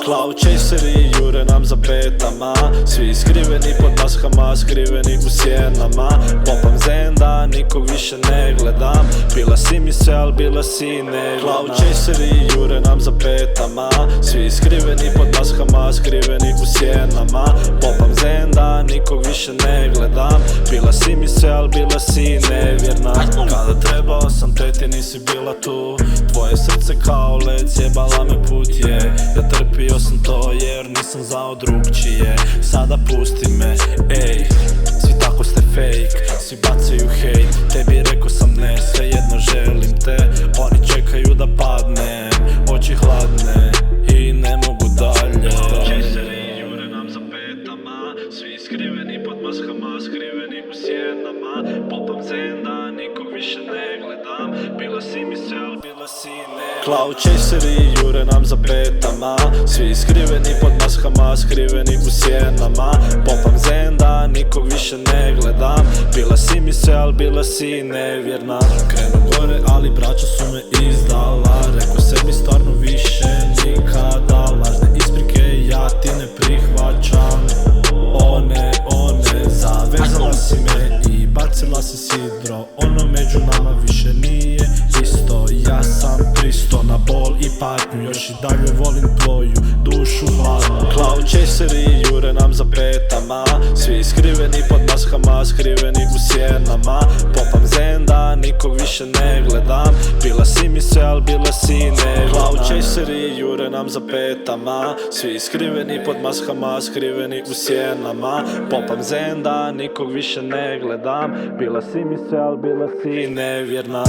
Cloud chaseri jure nam za petama, svi skriveni pod maskama, skriveni u sjenama. Popam zenda, nikog više ne gledam, bila si mi sve, al bila si nežna. Cloud chaseri jure nam za petama, svi skriveni pod maskama, skriveni u sjenama. Popam zenda, nikog više ne gledam, bila si mi sve, al bila si nevjerna. Kada trebao sam te, ti nisi bila tu, tvoje srce kao led sjebala me put je. Ja trpio sam to jer nisam znao drugčije. Sada pusti me, ej, svi tako ste fake, svi bacaju hejt. Tebi rekao sam ne, svejedno želim te. Oni čekaju da padnem, oči hladne i ne mogu dalje. Chaseri jure nam za petama, svi skriveni pod maskama, skriveni u sjenama. Popam zenda, nikog više ne gledam, bila si mi sve, al bila si ne. Cloud chaseri jure nam za petama, svi skriveni pod maskama, skriveni u sjenama. Popam zenda, nikog više ne gledam, bila si mi sve, al bila si nevjerna. Krenu gore, ali braća su me izdala, rekao sebi stvarno više nikada. Lažne isprike ja ti ne prihvaćam, one, zavezala si me i bacila si sidro. Ono među nama više nije isto, ja sam pristo na bol i patnju, još i dalje volim tvoju dušu hladnu. Cloud chaseri jure nam za petama, svi skriveni pod maskama, skriveni u sjenama. Popam zenda, nikog više ne gledam, bila si mi sve, al bila si nevjerna. Cloud chaseri jure nam za petama, svi skriveni pod maskama, skriveni u sjenama. Popam zenda, nikog više ne gledam, bila si mi sve, al bila si nevjerna.